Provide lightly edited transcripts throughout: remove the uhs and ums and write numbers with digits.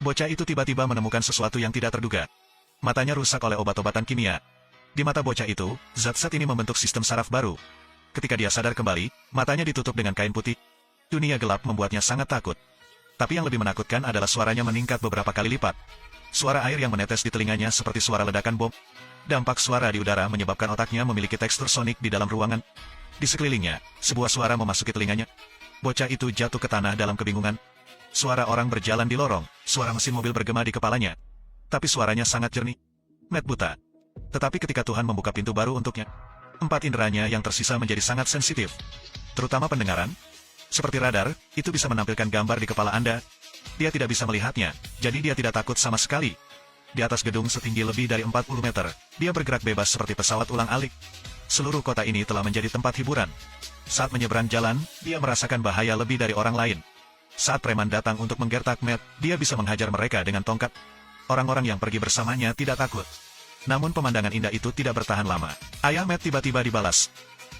Bocah itu tiba-tiba menemukan sesuatu yang tidak terduga. Matanya rusak oleh obat-obatan kimia. Di mata bocah itu, zat-zat ini membentuk sistem saraf baru. Ketika dia sadar kembali, matanya ditutup dengan kain putih. Dunia gelap membuatnya sangat takut. Tapi yang lebih menakutkan adalah suaranya meningkat beberapa kali lipat. Suara air yang menetes di telinganya seperti suara ledakan bom. Dampak suara di udara menyebabkan otaknya memiliki tekstur sonik di dalam ruangan. Di sekelilingnya, sebuah suara memasuki telinganya. Bocah itu jatuh ke tanah dalam kebingungan. Suara orang berjalan di lorong, suara mesin mobil bergema di kepalanya. Tapi suaranya sangat jernih. Matt buta. Tetapi ketika Tuhan membuka pintu baru untuknya, 4 inderanya yang tersisa menjadi sangat sensitif. Terutama pendengaran. Seperti radar, itu bisa menampilkan gambar di kepala Anda. Dia tidak bisa melihatnya, jadi dia tidak takut sama sekali. Di atas gedung setinggi lebih dari 40 meter, dia bergerak bebas seperti pesawat ulang-alik. Seluruh kota ini telah menjadi tempat hiburan. Saat menyeberang jalan, dia merasakan bahaya lebih dari orang lain. Saat preman datang untuk menggertak Matt, dia bisa menghajar mereka dengan tongkat. Orang-orang yang pergi bersamanya tidak takut. Namun pemandangan indah itu tidak bertahan lama. Ayah Matt tiba-tiba dibalas.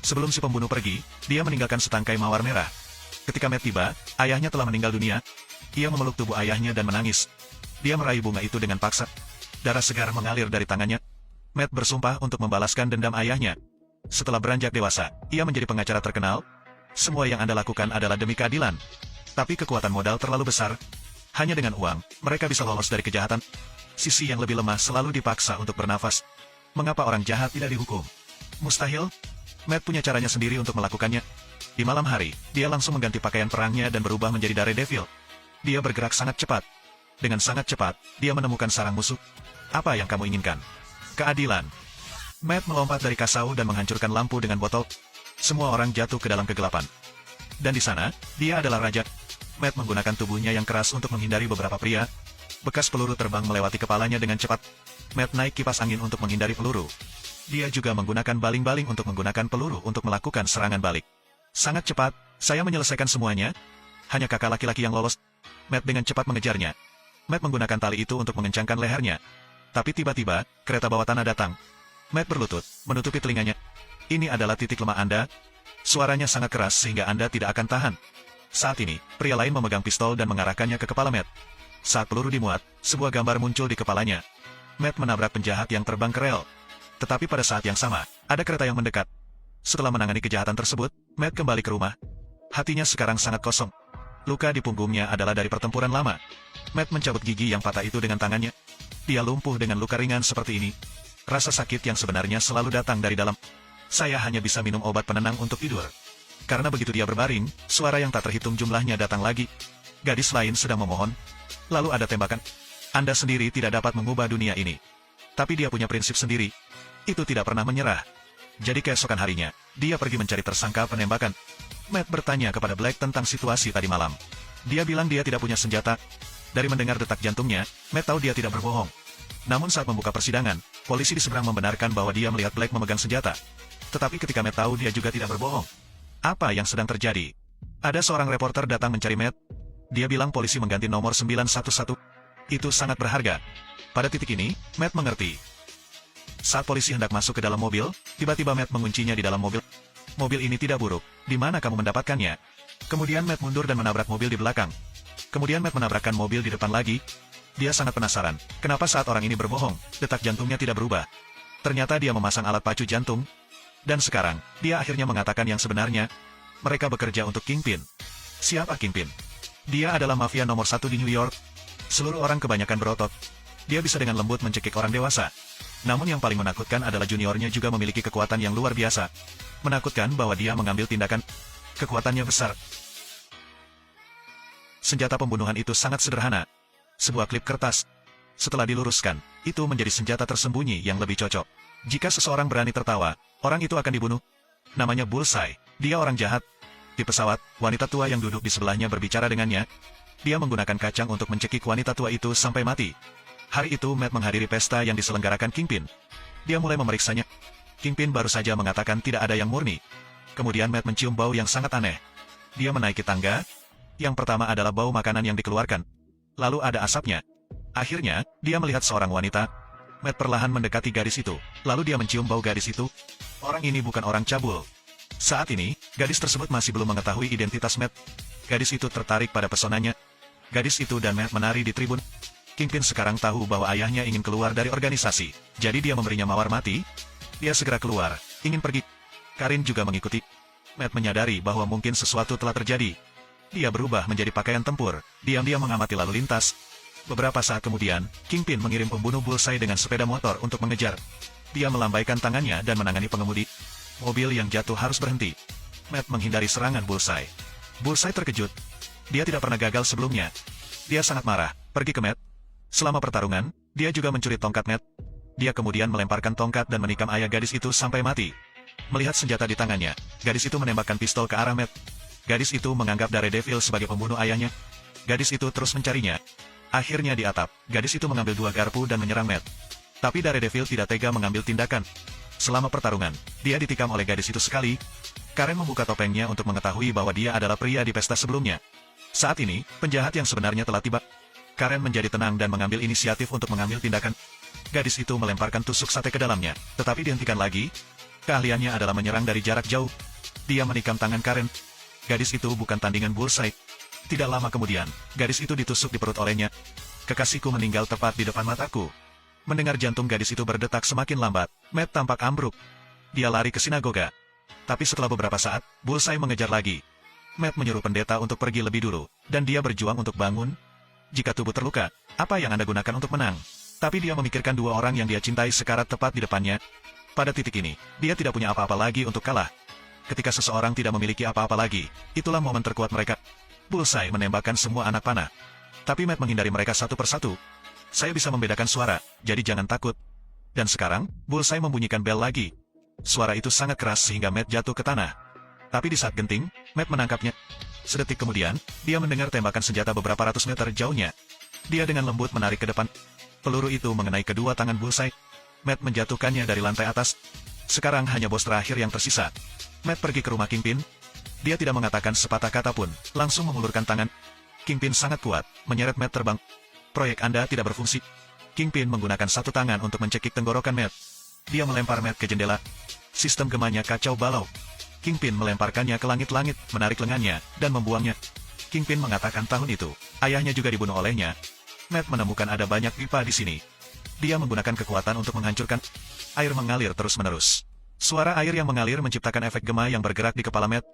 Sebelum si pembunuh pergi, dia meninggalkan setangkai mawar merah. Ketika Matt tiba, ayahnya telah meninggal dunia. Ia memeluk tubuh ayahnya dan menangis. Dia meraih bunga itu dengan paksa. Darah segar mengalir dari tangannya. Matt bersumpah untuk membalaskan dendam ayahnya. Setelah beranjak dewasa, ia menjadi pengacara terkenal. Semua yang Anda lakukan adalah demi keadilan. Tapi kekuatan modal terlalu besar. Hanya dengan uang, mereka bisa lolos dari kejahatan. Sisi yang lebih lemah selalu dipaksa untuk bernafas. Mengapa orang jahat tidak dihukum? Mustahil. Matt punya caranya sendiri untuk melakukannya. Di malam hari, dia langsung mengganti pakaian perangnya dan berubah menjadi Daredevil. Dia bergerak sangat cepat. Dengan sangat cepat, dia menemukan sarang musuh. Apa yang kamu inginkan? Keadilan. Matt melompat dari kasau dan menghancurkan lampu dengan botol. Semua orang jatuh ke dalam kegelapan. Dan di sana, dia adalah raja. Matt menggunakan tubuhnya yang keras untuk menghindari beberapa pria. Bekas peluru terbang melewati kepalanya dengan cepat. Matt naik kipas angin untuk menghindari peluru. Dia juga menggunakan baling-baling untuk menggunakan peluru untuk melakukan serangan balik. Sangat cepat, saya menyelesaikan semuanya. Hanya kakak laki-laki yang lolos. Matt dengan cepat mengejarnya. Matt menggunakan tali itu untuk mengencangkan lehernya. Tapi tiba-tiba, kereta bawah tanah datang. Matt berlutut, menutupi telinganya. Ini adalah titik lemah Anda. Suaranya sangat keras sehingga Anda tidak akan tahan. Saat ini, pria lain memegang pistol dan mengarahkannya ke kepala Matt. Saat peluru dimuat, sebuah gambar muncul di kepalanya. Matt menabrak penjahat yang terbang ke rel. Tetapi pada saat yang sama, ada kereta yang mendekat. Setelah menangani kejahatan tersebut, Matt kembali ke rumah. Hatinya sekarang sangat kosong. Luka di punggungnya adalah dari pertempuran lama. Matt mencabut gigi yang patah itu dengan tangannya. Dia lumpuh dengan luka ringan seperti ini. Rasa sakit yang sebenarnya selalu datang dari dalam. Saya hanya bisa minum obat penenang untuk tidur. Karena begitu dia berbaring, suara yang tak terhitung jumlahnya datang lagi. Gadis lain sedang memohon. Lalu ada tembakan. Anda sendiri tidak dapat mengubah dunia ini. Tapi dia punya prinsip sendiri. Itu tidak pernah menyerah. Jadi keesokan harinya, dia pergi mencari tersangka penembakan. Matt bertanya kepada Black tentang situasi tadi malam. Dia bilang dia tidak punya senjata. Dari mendengar detak jantungnya, Matt tahu dia tidak berbohong. Namun saat membuka persidangan, polisi di seberang membenarkan bahwa dia melihat Black memegang senjata. Tetapi ketika Matt tahu dia juga tidak berbohong. Apa yang sedang terjadi? Ada seorang reporter datang mencari Matt. Dia bilang polisi mengganti nomor 911. Itu sangat berharga. Pada titik ini, Matt mengerti. Saat polisi hendak masuk ke dalam mobil, tiba-tiba Matt menguncinya di dalam mobil. Mobil ini tidak buruk. Di mana kamu mendapatkannya? Kemudian Matt mundur dan menabrak mobil di belakang. Kemudian Matt menabrakkan mobil di depan lagi. Dia sangat penasaran. Kenapa saat orang ini berbohong, detak jantungnya tidak berubah? Ternyata dia memasang alat pacu jantung. Dan sekarang, dia akhirnya mengatakan yang sebenarnya. Mereka bekerja untuk Kingpin. Siapa Kingpin? Dia adalah mafia nomor 1 di New York. Seluruh orang kebanyakan berotot. Dia bisa dengan lembut mencekik orang dewasa. Namun yang paling menakutkan adalah juniornya juga memiliki kekuatan yang luar biasa. Menakutkan bahwa dia mengambil tindakan. Kekuatannya besar. Senjata pembunuhan itu sangat sederhana. Sebuah klip kertas. Setelah diluruskan, itu menjadi senjata tersembunyi yang lebih cocok. Jika seseorang berani tertawa, orang itu akan dibunuh. Namanya Bullseye. Dia orang jahat. Di pesawat, wanita tua yang duduk di sebelahnya berbicara dengannya. Dia menggunakan kacang untuk mencekik wanita tua itu sampai mati. Hari itu Matt menghadiri pesta yang diselenggarakan Kingpin. Dia mulai memeriksanya. Kingpin baru saja mengatakan tidak ada yang murni. Kemudian Matt mencium bau yang sangat aneh. Dia menaiki tangga. Yang pertama adalah bau makanan yang dikeluarkan. Lalu ada asapnya. Akhirnya, dia melihat seorang wanita. Matt perlahan mendekati gadis itu. Lalu dia mencium bau gadis itu. Orang ini bukan orang cabul. Saat ini, gadis tersebut masih belum mengetahui identitas Matt. Gadis itu tertarik pada pesonanya. Gadis itu dan Matt menari di tribun. Kingpin sekarang tahu bahwa ayahnya ingin keluar dari organisasi, jadi dia memberinya mawar mati. Dia segera keluar, ingin pergi. Karin juga mengikuti. Matt menyadari bahwa mungkin sesuatu telah terjadi. Dia berubah menjadi pakaian tempur, diam-diam mengamati lalu lintas. Beberapa saat kemudian, Kingpin mengirim pembunuh Bullseye dengan sepeda motor untuk mengejar. Dia melambaikan tangannya dan menangani pengemudi. Mobil yang jatuh harus berhenti. Matt menghindari serangan Bullseye. Bullseye terkejut. Dia tidak pernah gagal sebelumnya. Dia sangat marah, pergi ke Matt. Selama pertarungan, dia juga mencuri tongkat Matt. Dia kemudian melemparkan tongkat dan menikam ayah gadis itu sampai mati. Melihat senjata di tangannya, gadis itu menembakkan pistol ke arah Matt. Gadis itu menganggap Daredevil sebagai pembunuh ayahnya. Gadis itu terus mencarinya. Akhirnya di atap, gadis itu mengambil 2 garpu dan menyerang Matt. Tapi Daredevil tidak tega mengambil tindakan. Selama pertarungan, dia ditikam oleh gadis itu sekali. Karen membuka topengnya untuk mengetahui bahwa dia adalah pria di pesta sebelumnya. Saat ini, penjahat yang sebenarnya telah tiba. Karen menjadi tenang dan mengambil inisiatif untuk mengambil tindakan. Gadis itu melemparkan tusuk sate ke dalamnya, tetapi dihentikan lagi. Keahliannya adalah menyerang dari jarak jauh. Dia menikam tangan Karen. Gadis itu bukan tandingan Bullseye. Tidak lama kemudian, gadis itu ditusuk di perut olehnya. Kekasihku meninggal tepat di depan mataku. Mendengar jantung gadis itu berdetak semakin lambat, Matt tampak ambruk. Dia lari ke sinagoga. Tapi setelah beberapa saat, Bullseye mengejar lagi. Matt menyuruh pendeta untuk pergi lebih dulu, dan dia berjuang untuk bangun. Jika tubuh terluka, apa yang Anda gunakan untuk menang? Tapi dia memikirkan 2 orang yang dia cintai sekarat tepat di depannya. Pada titik ini, dia tidak punya apa-apa lagi untuk kalah. Ketika seseorang tidak memiliki apa-apa lagi, itulah momen terkuat mereka. Bullseye menembakkan semua anak panah. Tapi Matt menghindari mereka satu persatu. Saya bisa membedakan suara, jadi jangan takut. Dan sekarang, Bullseye membunyikan bel lagi. Suara itu sangat keras sehingga Matt jatuh ke tanah. Tapi di saat genting, Matt menangkapnya. Sedetik kemudian, dia mendengar tembakan senjata beberapa ratus meter jauhnya. Dia dengan lembut menarik ke depan. Peluru itu mengenai kedua tangan Bullseye. Matt menjatuhkannya dari lantai atas. Sekarang hanya bos terakhir yang tersisa. Matt pergi ke rumah Kingpin. Dia tidak mengatakan sepatah kata pun, langsung mengulurkan tangan. Kingpin sangat kuat, menyeret Matt terbang. Proyek Anda tidak berfungsi. Kingpin menggunakan satu tangan untuk mencekik tenggorokan Matt. Dia melempar Matt ke jendela. Sistem gemanya kacau balau. Kingpin melemparkannya ke langit-langit, menarik lengannya, dan membuangnya. Kingpin mengatakan tahun itu, ayahnya juga dibunuh olehnya. Matt menemukan ada banyak pipa di sini. Dia menggunakan kekuatan untuk menghancurkan. Air mengalir terus-menerus. Suara air yang mengalir menciptakan efek gema yang bergerak di kepala Matt.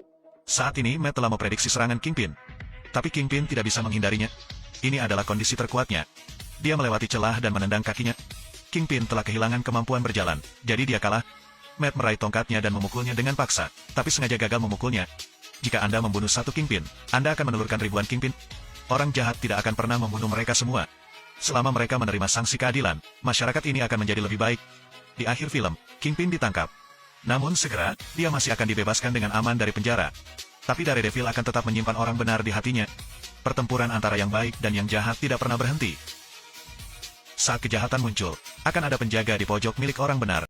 Saat ini Matt telah memprediksi serangan Kingpin. Tapi Kingpin tidak bisa menghindarinya. Ini adalah kondisi terkuatnya. Dia melewati celah dan menendang kakinya. Kingpin telah kehilangan kemampuan berjalan, jadi dia kalah. Matt meraih tongkatnya dan memukulnya dengan paksa, tapi sengaja gagal memukulnya. Jika Anda membunuh satu Kingpin, Anda akan menelurkan ribuan Kingpin. Orang jahat tidak akan pernah membunuh mereka semua. Selama mereka menerima sanksi keadilan, masyarakat ini akan menjadi lebih baik. Di akhir film, Kingpin ditangkap. Namun segera, dia masih akan dibebaskan dengan aman dari penjara. Tapi Daredevil akan tetap menyimpan orang benar di hatinya. Pertempuran antara yang baik dan yang jahat tidak pernah berhenti. Saat kejahatan muncul, akan ada penjaga di pojok milik orang benar.